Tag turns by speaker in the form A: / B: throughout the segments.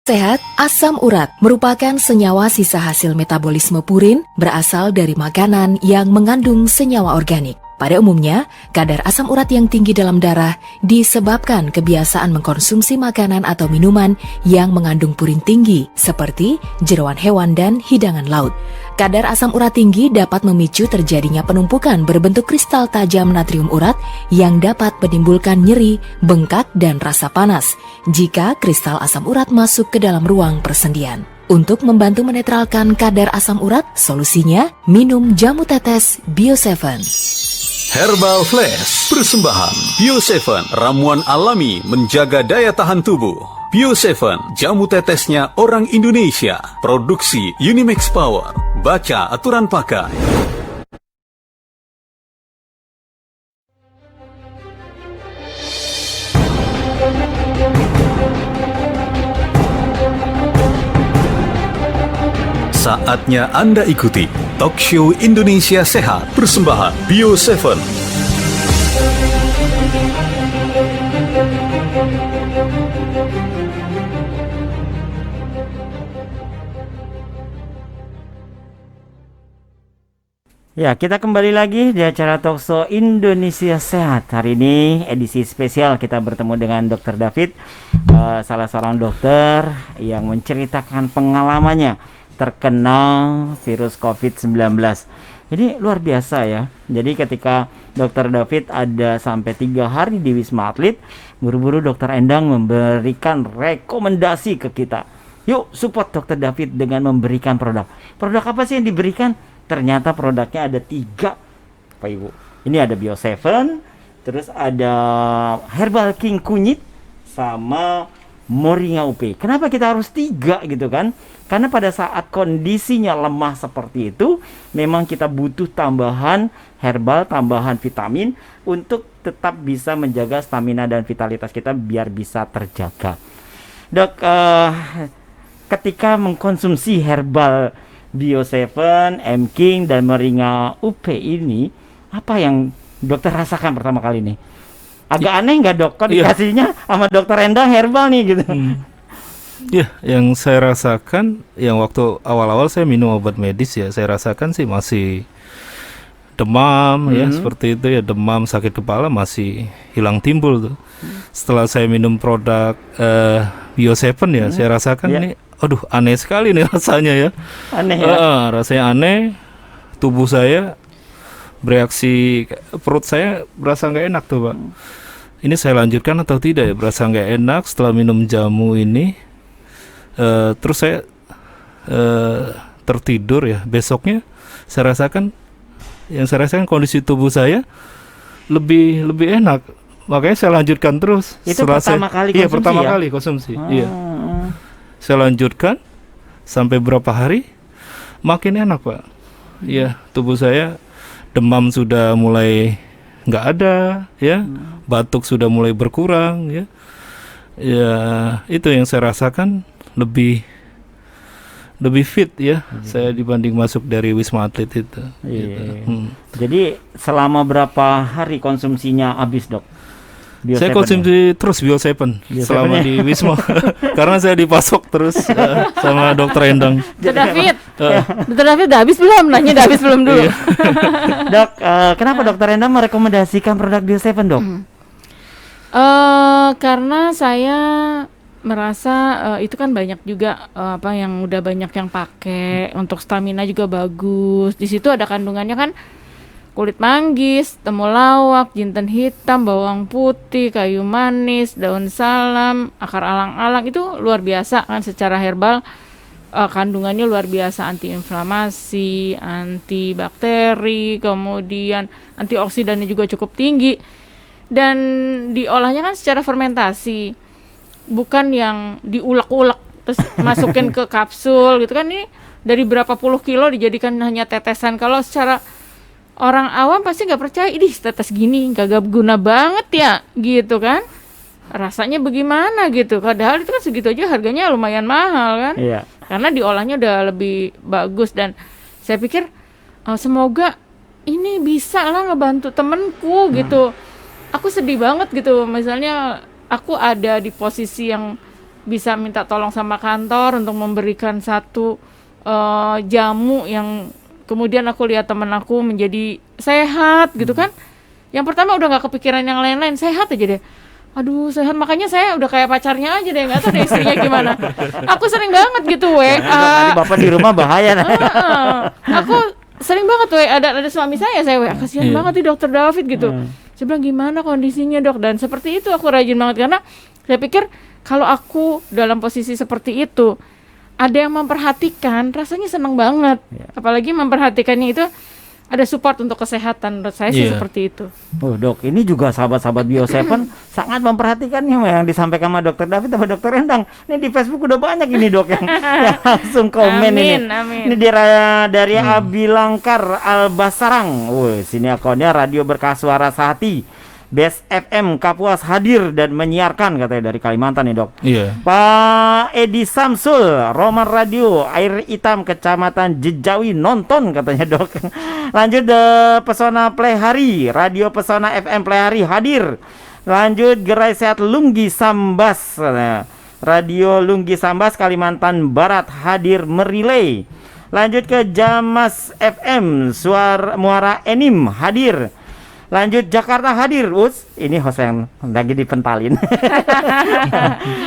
A: Sehat, asam urat merupakan senyawa sisa hasil metabolisme purin berasal dari makanan yang mengandung senyawa organik. Pada umumnya, kadar asam urat yang tinggi dalam darah disebabkan kebiasaan mengkonsumsi makanan atau minuman yang mengandung purin tinggi, seperti jeroan hewan dan hidangan laut. Kadar asam urat tinggi dapat memicu terjadinya penumpukan berbentuk kristal tajam natrium urat yang dapat menimbulkan nyeri, bengkak, dan rasa panas jika kristal asam urat masuk ke dalam ruang persendian. Untuk membantu menetralkan kadar asam urat, solusinya minum jamu tetes Bio7.
B: Herbal Flash, persembahan Bio7, ramuan alami menjaga daya tahan tubuh. Bio7, jamu tetesnya orang Indonesia. Produksi Unimax Power. Baca aturan pakai. Saatnya Anda ikuti Talk Show Indonesia Sehat, persembahan Bio7.
C: Ya, kita kembali lagi di acara Talkshow Indonesia Sehat. Hari ini edisi spesial kita bertemu dengan Dr. David, salah seorang dokter yang menceritakan pengalamannya terkena virus COVID-19. Jadi luar biasa ya. Jadi ketika Dr. David ada sampai 3 hari di Wisma Atlet, buru-buru Dr. Endang memberikan rekomendasi ke kita. Yuk support Dr. David dengan memberikan produk. Produk apa sih yang diberikan? Ternyata produknya ada 3, Pak Ibu. Ini ada Bio7, terus ada Herbal King kunyit, sama Moringa UP. Kenapa kita harus 3 gitu kan? Karena pada saat kondisinya lemah seperti itu, memang kita butuh tambahan herbal, tambahan vitamin untuk tetap bisa menjaga stamina dan vitalitas kita biar bisa terjaga. Dok, ketika mengkonsumsi herbal Bio7, M-King, dan Moringa UP ini, apa yang dokter rasakan pertama kali ini? Agak aneh nggak dok? Kok dikasihnya sama dokter Endang herbal nih gitu?
D: Ya, yang saya rasakan, yang waktu awal-awal saya minum obat medis ya, saya rasakan sih masih demam ya, seperti itu ya, demam, sakit kepala masih hilang timbul tuh. Setelah saya minum produk Bio7 ya, saya rasakan ini, aduh aneh sekali nih rasanya ya.
C: Aneh ya?
D: Rasanya aneh, tubuh saya bereaksi, perut saya berasa nggak enak tuh Pak. Ini saya lanjutkan atau tidak ya, berasa nggak enak setelah minum jamu ini. Terus saya tertidur ya, besoknya saya rasakan kondisi tubuh saya lebih enak, makanya saya lanjutkan terus.
C: Itu pertama kali konsumsi.
D: Iya, pertama kali konsumsi. Iya, saya lanjutkan sampai berapa hari makin enak Pak. Iya, tubuh saya, demam sudah mulai nggak ada ya, batuk sudah mulai berkurang ya. Ya, itu yang saya rasakan, lebih fit ya, saya dibanding masuk dari Wisma Atlet itu. Gitu.
C: Jadi selama berapa hari konsumsinya habis dok? Bio7
D: saya konsumsi terus Bio7 selama di Wisma karena saya dipasok terus sama dokter Endang.
E: Dokter David udah habis belum? Nanya udah habis belum dulu.
C: Dok, kenapa dokter Endang merekomendasikan produk Bio7 dok?
E: Karena saya merasa itu kan banyak juga yang udah banyak yang pakai untuk stamina juga bagus. Di situ ada kandungannya kan kulit manggis, temulawak, jinten hitam, bawang putih, kayu manis, daun salam, akar alang-alang, itu luar biasa kan secara herbal. Kandungannya luar biasa, antiinflamasi, antibakteri, kemudian antioksidannya juga cukup tinggi. Dan diolahnya kan secara fermentasi, bukan yang diulek-ulek terus masukin ke kapsul gitu kan. Ini dari berapa puluh kilo dijadikan hanya tetesan. Kalau secara orang awam pasti nggak percaya, ini tetes gini gak guna banget ya gitu kan, rasanya bagaimana gitu. Padahal itu kan segitu aja harganya lumayan mahal kan. Karena diolahnya udah lebih bagus. Dan saya pikir semoga ini bisa lah ngebantu temenku gitu. Aku sedih banget gitu, misalnya aku ada di posisi yang bisa minta tolong sama kantor untuk memberikan satu jamu yang kemudian aku lihat teman aku menjadi sehat gitu kan. Yang pertama udah nggak kepikiran yang lain-lain, sehat aja deh. Aduh sehat, makanya saya udah kayak pacarnya aja deh, nggak tahu deh istrinya gimana. Aku sering banget gitu
C: Tadi bapak di rumah bahaya.
E: Aku sering banget ada suami saya kasihan banget nih dokter David gitu. Saya bilang gimana kondisinya dok, dan seperti itu aku rajin banget karena saya pikir kalau aku dalam posisi seperti itu ada yang memperhatikan, rasanya senang banget. Apalagi memperhatikannya itu ada support untuk kesehatan, menurut saya sih seperti itu.
C: Oh dok, ini juga sahabat-sahabat Bio7 sangat memperhatikannya yang disampaikan sama dokter David sama dokter Endang. Ini di Facebook udah banyak ini dok yang langsung komen
E: amin.
C: Ini dari Abi Langkar Albasarang. Sini akunnya Radio Berkah Suara Sehati. Best FM Kapuas hadir dan menyiarkan katanya dari Kalimantan nih dok.
D: Iya.
C: Pak Edi Samsul, Roman Radio Air Hitam Kecamatan Jejawi nonton katanya dok. Lanjut Pesona Plehari, Radio Pesona FM Plehari hadir. Lanjut Gerai Sehat Lunggi Sambas, Radio Lunggi Sambas Kalimantan Barat hadir merilai. Lanjut ke Jamas FM Muara Enim hadir. Lanjut Jakarta hadir, ini host yang lagi dipentalin.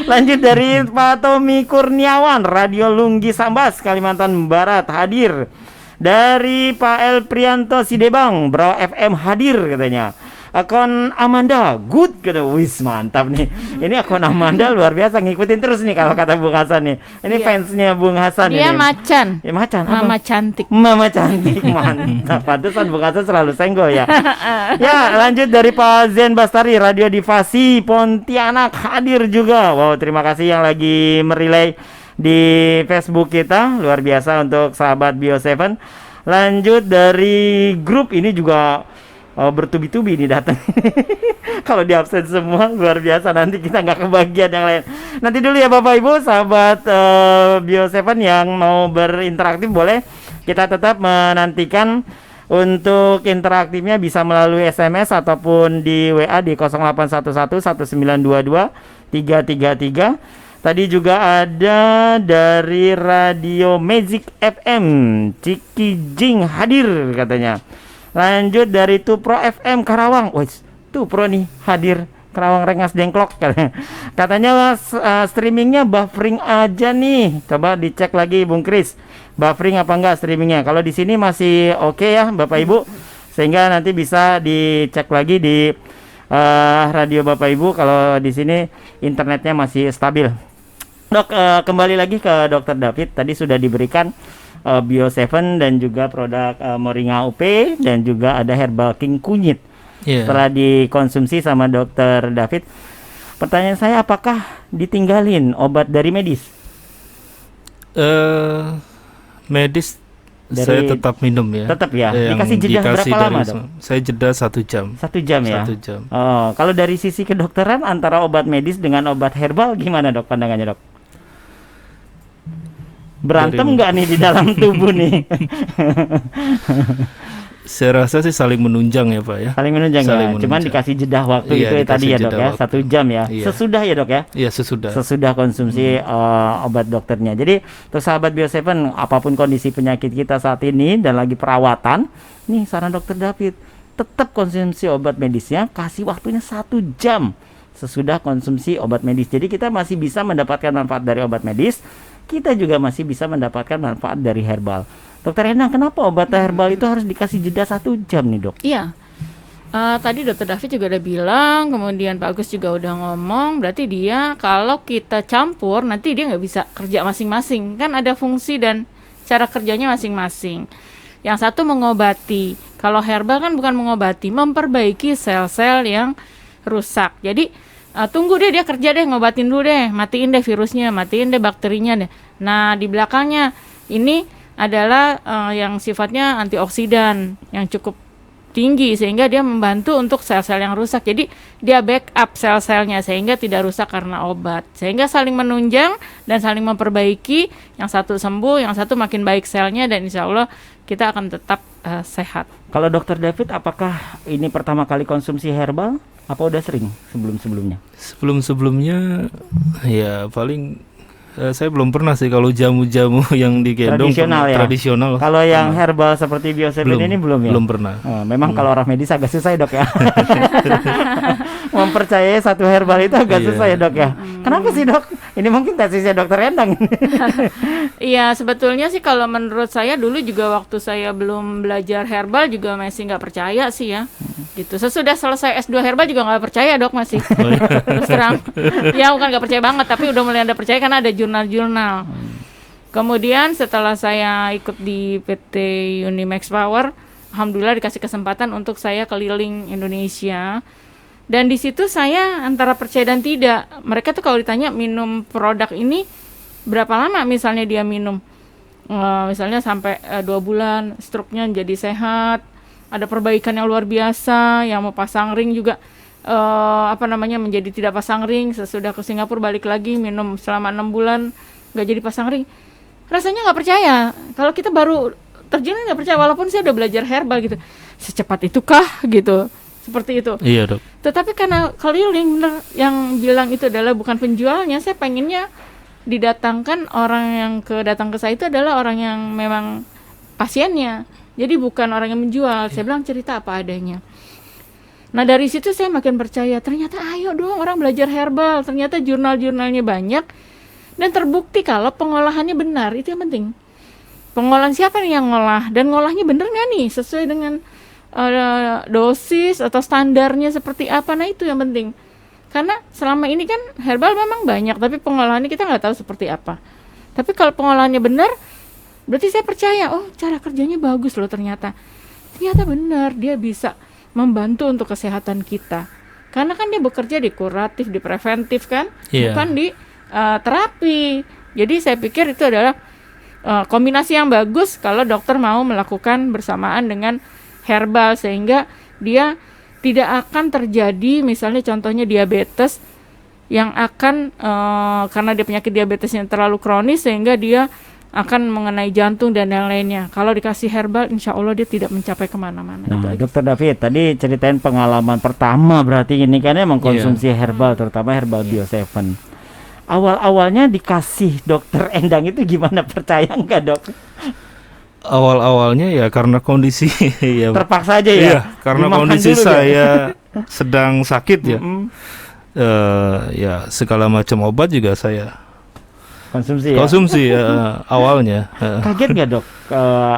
C: Lanjut dari Pak Tommy Kurniawan, Radio Lunggi Sambas Kalimantan Barat hadir. Dari Pak El Prianto Sidebang, Brau FM hadir katanya. Akun Amanda good kata, wis mantap nih. Ini akun Amanda luar biasa, ngikutin terus nih kalau kata Bung Hasan nih. Ini fansnya Bung Hasan
E: Dia
C: ini.
E: macan.
C: Ya macan.
E: Mama cantik.
C: Mama cantik, mantap. Pantesan Bung Hasan selalu senggol ya. Ya, lanjut dari Pak Zen Bastari, Radio Divasi Pontianak hadir juga. Wow, terima kasih yang lagi merilai di Facebook kita. Luar biasa untuk sahabat Bio7. Lanjut dari grup ini juga bertubi-tubi ini datang. Kalau di absen semua luar biasa, nanti kita nggak kebagian yang lain. Nanti dulu ya Bapak Ibu sahabat Bio7 yang mau berinteraktif boleh, kita tetap menantikan untuk interaktifnya bisa melalui SMS ataupun di WA di 0811 1922 333. Tadi juga ada dari Radio Magic FM Cikijing hadir katanya. Lanjut dari Tupro FM Karawang. Tupro nih hadir, Karawang Rengas Dengklok katanya streamingnya buffering aja nih. Coba dicek lagi Bung Kris, buffering apa enggak streamingnya. Kalau di sini masih oke ya Bapak Ibu, sehingga nanti bisa dicek lagi di radio Bapak Ibu kalau di sini internetnya masih stabil. Dok, kembali lagi ke Dokter David. Tadi sudah diberikan Bio7 dan juga produk Moringa UP dan juga ada Herbal King kunyit. Setelah dikonsumsi sama Dokter David, pertanyaan saya, apakah ditinggalin obat dari medis?
D: Medis saya tetap minum ya.
C: Tetap ya. Dikasih jeda berapa lama dok?
D: Saya jeda 1 jam.
C: 1 jam ya.
D: 1 jam.
C: Oh, kalau dari sisi kedokteran antara obat medis dengan obat herbal gimana dok pandangannya dok? Berantem nggak nih di dalam tubuh nih?
D: Saya rasa sih saling menunjang ya Pak ya.
C: Saling menunjang ya. Cuman dikasih jeda waktu itu ya tadi ya dok ya, 1 jam ya. Sesudah ya dok ya.
D: Iya sesudah.
C: Sesudah konsumsi obat dokternya. Jadi untuk sahabat Bio7, apapun kondisi penyakit kita saat ini dan lagi perawatan, nih saran Dokter David, tetap konsumsi obat medisnya, kasih waktunya 1 jam sesudah konsumsi obat medis. Jadi kita masih bisa mendapatkan manfaat dari obat medis, kita juga masih bisa mendapatkan manfaat dari herbal. Dokter Endang, kenapa obat herbal itu harus dikasih jeda 1 jam nih dok?
E: Iya, tadi Dokter David juga udah bilang, kemudian Pak Agus juga udah ngomong, berarti dia kalau kita campur nanti dia nggak bisa kerja masing-masing, kan ada fungsi dan cara kerjanya masing-masing. Yang satu mengobati, kalau herbal kan bukan mengobati, memperbaiki sel-sel yang rusak. Jadi tunggu deh dia kerja deh, ngobatin dulu deh, matiin deh virusnya, matiin deh bakterinya deh. Nah di belakangnya ini adalah yang sifatnya antioksidan yang cukup tinggi sehingga dia membantu untuk sel-sel yang rusak. Jadi dia backup sel-selnya sehingga tidak rusak karena obat. Sehingga saling menunjang dan saling memperbaiki. Yang satu sembuh, yang satu makin baik selnya, dan insya Allah kita akan tetap sehat.
C: Kalau Dokter David, apakah ini pertama kali konsumsi herbal? Apa udah sering sebelum-sebelumnya?
D: Sebelum-sebelumnya ya paling saya belum pernah sih kalau jamu-jamu yang digendong
C: Tradisional ya?
D: tradisional.
C: Kalau yang
D: pernah.
C: herbal seperti Bio7 ini belum ya?
D: Belum pernah.
C: Oh, memang kalau orang medis agak susah ya dok ya. Mempercayai satu herbal itu agak
D: Iya.
C: susah ya dok ya. Kenapa sih dok? Ini mungkin tesisnya dokter Endang.
E: Iya, sebetulnya sih kalau menurut saya dulu juga waktu saya belum belajar herbal juga masih nggak percaya sih ya. Gitu. Sesudah selesai S2 herbal juga nggak percaya dok masih. Terus terang. Ya bukan nggak percaya banget, tapi udah mulai ada percaya karena ada jurnal-jurnal. Kemudian setelah saya ikut di PT Unimax Power, alhamdulillah dikasih kesempatan untuk saya keliling Indonesia. Dan di situ saya antara percaya dan tidak. Mereka tuh kalau ditanya minum produk ini berapa lama misalnya dia minum, misalnya sampai 2 bulan, struknya jadi sehat, ada perbaikan yang luar biasa, yang mau pasang ring juga menjadi tidak pasang ring, sesudah ke Singapura balik lagi minum selama 6 bulan nggak jadi pasang ring. Rasanya nggak percaya. Kalau kita baru terjun nggak percaya, walaupun saya udah belajar herbal gitu. Secepat itukah gitu? Seperti itu.
D: Iya dok.
E: Tetapi karena keliling bener, yang bilang itu adalah bukan penjualnya, saya pengennya didatangkan orang yang datang ke saya itu adalah orang yang memang pasiennya. Jadi bukan orang yang menjual. Saya bilang cerita apa adanya. Nah dari situ saya makin percaya. Ternyata ayo dong orang belajar herbal. Ternyata jurnal-jurnalnya banyak dan terbukti kalau pengolahannya benar. Itu yang penting. Pengolahan siapa nih yang ngolah dan ngolahnya bener nggak nih sesuai dengan dosis atau standarnya seperti apa. Nah itu yang penting. Karena selama ini kan herbal memang banyak, tapi pengolahannya kita nggak tahu seperti apa. Tapi kalau pengolahannya benar, berarti saya percaya, oh cara kerjanya bagus loh ternyata. Ternyata benar, dia bisa membantu untuk kesehatan kita. Karena kan dia bekerja di kuratif, di preventif kan, bukan di terapi. Jadi saya pikir itu adalah kombinasi yang bagus kalau dokter mau melakukan bersamaan dengan herbal, sehingga dia tidak akan terjadi misalnya contohnya diabetes yang akan karena dia penyakit diabetes yang terlalu kronis sehingga dia akan mengenai jantung dan yang lainnya. Kalau dikasih herbal insya Allah dia tidak mencapai kemana-mana.
C: Nah dokter David tadi ceritain pengalaman pertama berarti ini kan mengkonsumsi herbal, terutama herbal Bio7. Awal-awalnya dikasih dokter Endang itu gimana, percaya nggak dok?
D: Awal-awalnya ya karena kondisi ya
C: Terpaksa aja ya.
D: Iya, karena
C: Dimakan
D: kondisi
C: dulu
D: saya sedang sakit ya. Ya segala macam obat juga saya
C: konsumsi
D: awalnya.
C: Kaget nggak dok?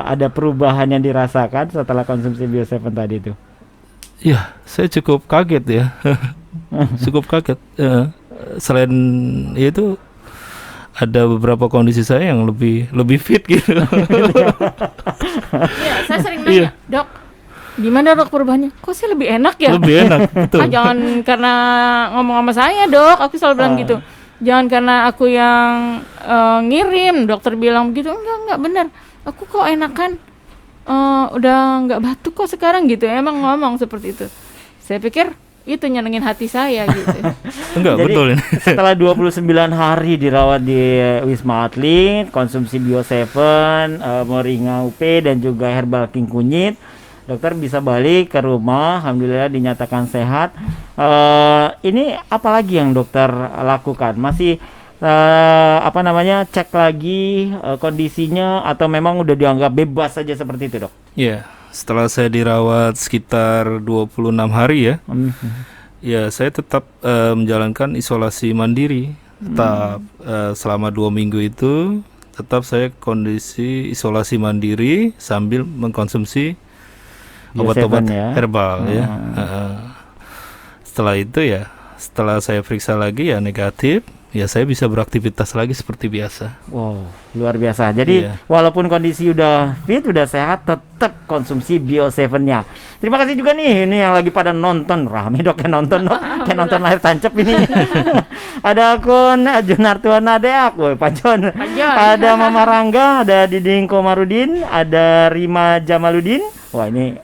C: Ada perubahan yang dirasakan setelah konsumsi Bio7 tadi itu?
D: Ya, saya cukup kaget ya. Cukup kaget. Selain itu ada beberapa kondisi saya yang lebih fit gitu.
E: Ya, saya sering nanya, dok, gimana dok perubahannya? Kok sih lebih enak ya?
D: Lebih enak, betul.
E: Jangan karena ngomong sama saya dok, aku selalu bilang gitu. Jangan karena aku yang ngirim, dokter bilang begitu. Enggak benar. Aku kok enakan, udah nggak batuk kok sekarang gitu. Emang ngomong seperti itu. Saya pikir itu nyenengin hati saya gitu.
D: Enggak,
C: jadi,
D: betul ini.
C: Setelah 29 hari dirawat di Wisma Atlet, konsumsi Bio7, Moringa UP dan juga Herbal King Kunyit, dokter bisa balik ke rumah, alhamdulillah dinyatakan sehat. Ini apalagi yang dokter lakukan? Masih cek lagi kondisinya atau memang udah dianggap bebas saja seperti itu, dok?
D: Iya. Setelah saya dirawat sekitar 26 hari ya, ya saya tetap menjalankan isolasi mandiri. Tetap selama 2 minggu itu tetap saya kondisi isolasi mandiri sambil mengkonsumsi obat-obat herbal ya. Setelah itu ya, setelah saya periksa lagi ya negatif, ya saya bisa beraktivitas lagi seperti biasa.
C: Wow, luar biasa. Jadi walaupun kondisi udah fit, udah sehat, tetap konsumsi Bio7-nya. Terima kasih juga nih, ini yang lagi pada nonton, rame dok yang nonton dok, kayak nonton layar tancap ini. Ada akun Junartuan Adeak, woi Pak Jon. Ada Mama Rangga, ada Diding Komarudin, ada Rima Jamaludin. Wah ini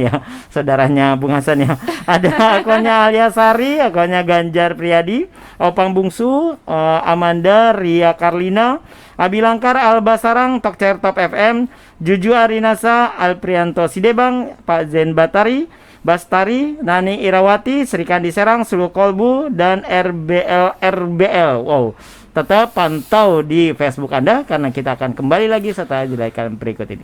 C: ya saudaranya Bung Hasan ya. Ada akunnya Alia Sari, akunnya Ganjar Priyadi, Opang Bungsu, Amanda, Ria Karlina, Abi Langkar, Alba Sarang, Tokcer Top FM, Juju Arinasa, Alprianto Sidebang, Pak Zen Batari, Bastari, Nani Irawati, Srikandi Serang, Sulu Kolbu, dan RBL. Wow, tetap pantau di Facebook Anda karena kita akan kembali lagi setelah jeda iklan berikut ini.